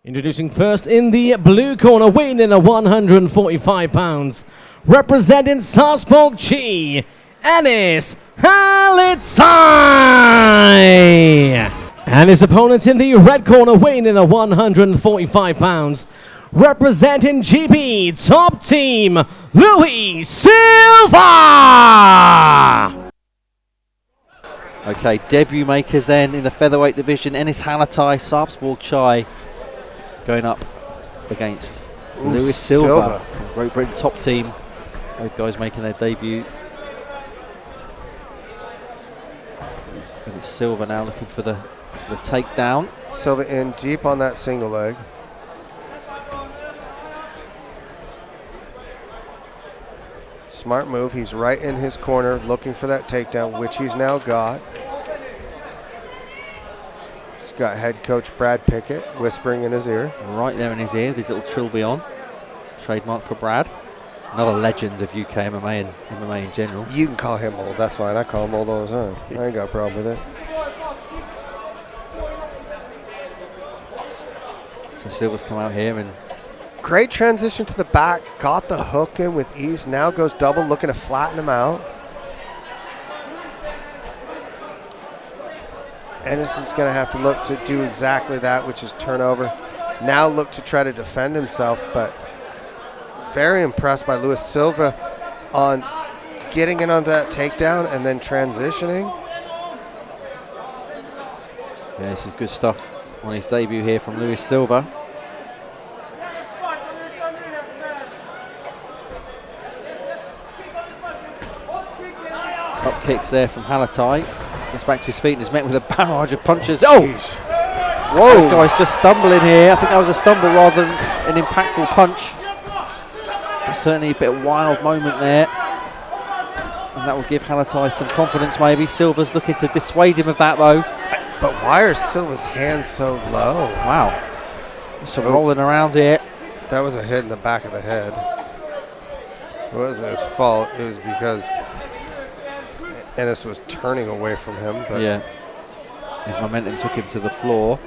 Introducing first in the blue corner, weighing in at 145 pounds, representing Southpaw Chi, Enis Halitaj. And his opponent in the red corner, weighing in at 145 pounds, representing GB Top Team, Silva. Okay, debut makers then in the featherweight division. Enis Halitaj, Southpaw Chi going up against Lewis Silva from Great Britain Top Team. Both guys making their debut. And it's Silva now looking for the takedown. Silva in deep on that single leg. Smart move. He's right in his corner looking for that takedown, which he's now got. He's got head coach Brad Pickett whispering in his ear. Right there in his ear, this little trilby on. Trademark for Brad. Another legend of UK MMA and MMA in general. You can call him old, that's fine. I call him old all the time. I ain't got a problem with it. So Silva's come out here and great transition to the back. Got the hook in with ease. Now goes double, looking to flatten him out. Enis is going to have to look to do exactly that, which is turnover. Now look to try to defend himself, but very impressed by Lewis Silva on getting in onto that takedown and then transitioning. yeah, this is good stuff on his debut here from Lewis Silva. Up kicks there from Halitaj. Gets back to his feet and is met with a barrage of punches. Oh! Whoa! This guy's just stumbling here. I think that was a stumble rather than an impactful punch. But certainly a bit of wild moment there. And that will give Halitaj some confidence maybe. Silva's looking to dissuade him of that though. But why are Silva's hands so low? Wow. There's some rolling around here. That was a hit in the back of the head. It wasn't his fault. It was because Enis was turning away from him. But yeah, his momentum took him to the floor.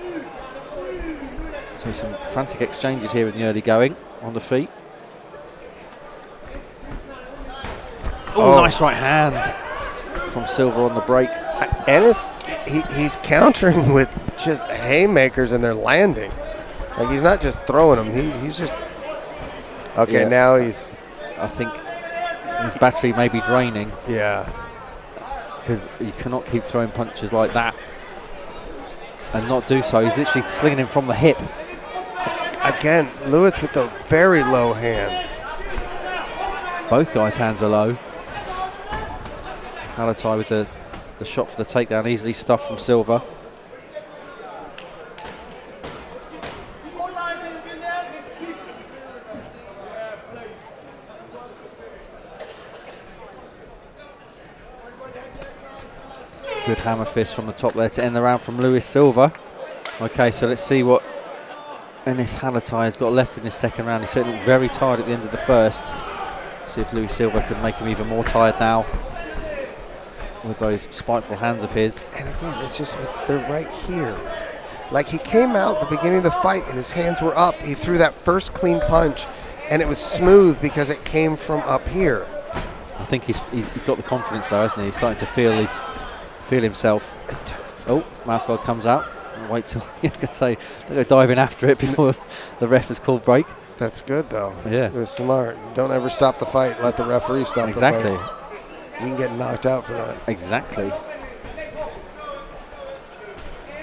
So some frantic exchanges here in the early going on the feet. Oh, nice right hand from Silva on the break. Enis, he's countering with just haymakers and they're landing. Like he's not just throwing them, he's just... Okay, yeah. Now he's... I think his battery may be draining. Yeah. Because you cannot keep throwing punches like that and not do so. He's literally slinging him from the hip. Again, Lewis with the very low hands. Both guys' hands are low. Halitaj with the shot for the takedown, easily stuffed from Silva. Good hammer fist from the top there to end the round from Lewis Silva. Okay, so let's see what Enis Halitaj has got left in this second round. He certainly looked very tired at the end of the first. See if Lewis Silva can make him even more tired now with those spiteful hands of his. And again, it's just, they're right here. Like he came out at the beginning of the fight and his hands were up. He threw that first clean punch and it was smooth because it came from up here. I think he's got the confidence though, hasn't he? He's starting to feel himself. Oh, mouthguard comes out. I'll wait till you can say don't go diving after it before the ref has called break. That's good though. Yeah. It was smart. Don't ever stop the fight. Let the referee stop the fight. Exactly. You can get knocked out for that. Exactly.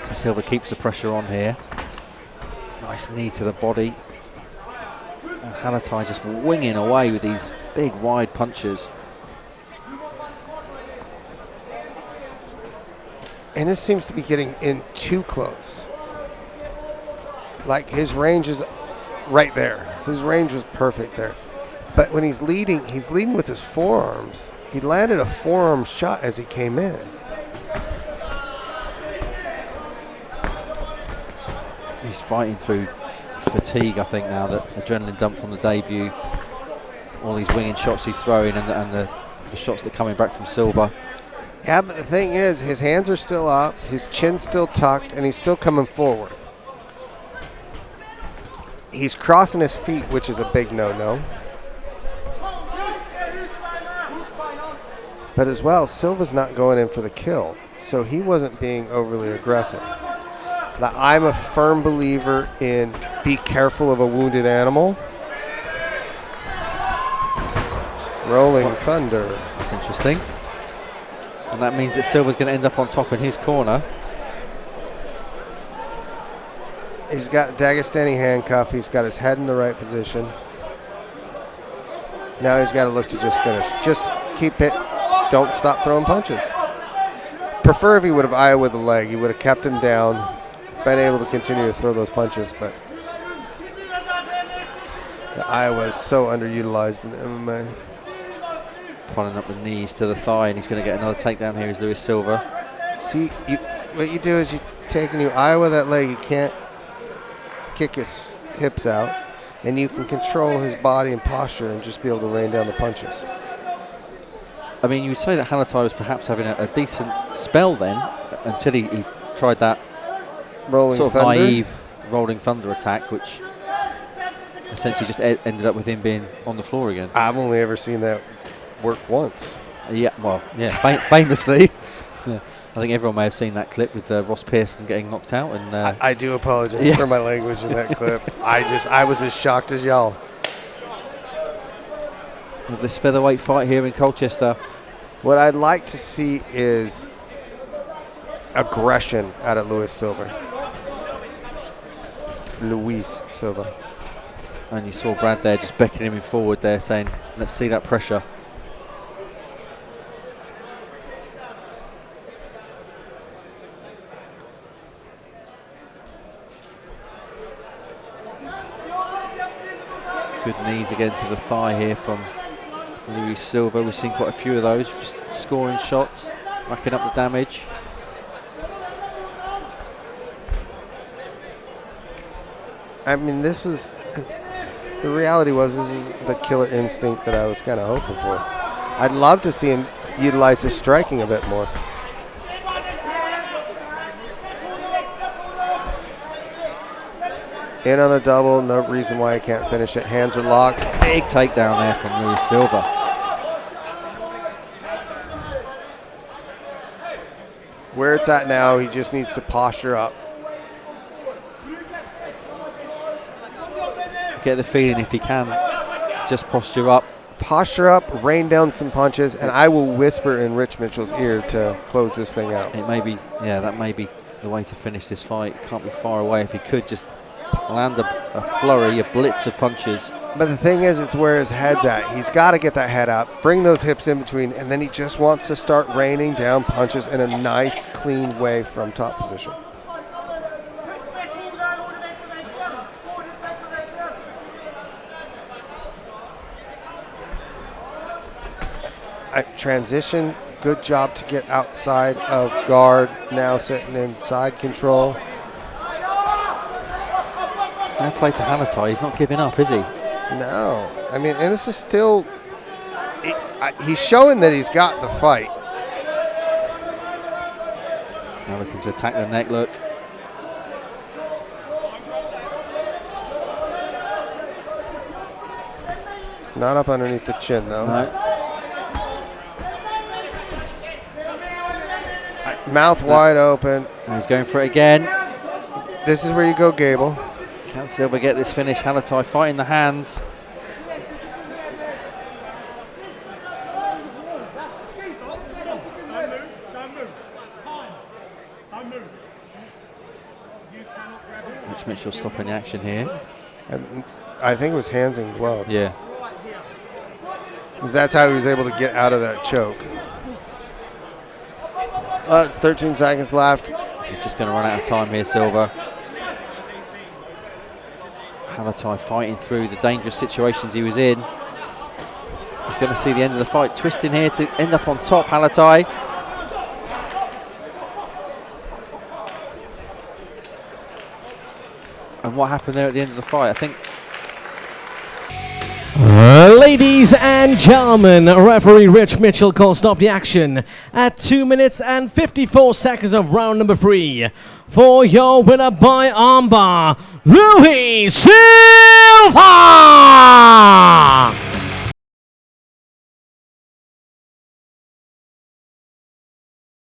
So Silva keeps the pressure on here. Nice knee to the body. And Halitaj just winging away with these big wide punches. Enis seems to be getting in too close. Like his range is right there. His range was perfect there. But when he's leading with his forearms. He landed a forearm shot as he came in. He's fighting through fatigue, I think, now that adrenaline dumped on the debut. All these winging shots he's throwing and the shots that are coming back from Silva. Yeah, but the thing is, his hands are still up, his chin's still tucked, and he's still coming forward. He's crossing his feet, which is a big no-no. But as well, Silva's not going in for the kill, so he wasn't being overly aggressive. Now, I'm a firm believer in be careful of a wounded animal. Rolling Thunder. That's interesting. And that means that Silva's going to end up on top in his corner. He's got Dagestani handcuff. He's got his head in the right position. Now he's got to look to just finish. Just keep it. Don't stop throwing punches. Prefer if he would have Iowa the leg. He would have kept him down, been able to continue to throw those punches, but the Iowa is so underutilized in MMA. Pulling up the knees to the thigh, and he's going to get another takedown here is Luis Silva. See, what you do is you take and you Iowa that leg. You can't kick his hips out, and you can control his body and posture and just be able to rain down the punches. I mean, you would say that Halitaj was perhaps having a decent spell then, until he tried that Rolling sort of Thunder. naive rolling thunder attack, which essentially just ended up with him being on the floor again. I've only ever seen that work once. Yeah, well, yeah, famously. Yeah. I think everyone may have seen that clip with Ross Pearson getting knocked out. And I do apologize for my language in that clip. I was as shocked as y'all. With this featherweight fight here in Colchester. What I'd like to see is aggression out of Luis Silva. And you saw Brad there just beckoning him forward there, saying, let's see that pressure. Good knees again to the thigh here from Luis Silva. We've seen quite a few of those, just scoring shots, racking up the damage. I mean, this is the reality was this is the killer instinct that I was kind of hoping for. I'd love to see him utilize his striking a bit more. In on a double, no reason why I can't finish it. Hands are locked. Big takedown there from Luis Silva. Where it's at now, he just needs to posture up. Get the feeling if he can, just posture up. Posture up, rain down some punches, and I will whisper in Rich Mitchell's ear to close this thing out. It may be, yeah, that may be the way to finish this fight. Can't be far away if he could just land a flurry, a blitz of punches. But the thing is, it's where his head's at. He's got to get that head up, bring those hips in between, and then he just wants to start raining down punches in a nice, clean way from top position. Transition, good job to get outside of guard, now sitting in side control. Fair play to Halitaj, he's not giving up, is he? No, I mean, Enis is still, he's showing that he's got the fight. Now looking to attack the neck, look. It's not up underneath the chin, though. No. Mouth wide open. And he's going for it again. This is where you go, Gable. Can Silva get this finish? Halitaj fighting the hands. Rich Mitchell stopping the action here. I think it was hands and glove. Yeah. Because that's how he was able to get out of that choke. It's 13 seconds left. He's just going to run out of time here, Silva. Halitaj fighting through the dangerous situations he was in. He's going to see the end of the fight. Twisting here to end up on top, Halitaj. And what happened there at the end of the fight? I think Ladies and gentlemen, referee Rich Mitchell calls stop the action at 2 minutes and 54 seconds of round number 3. For your winner by armbar, Louis Silva!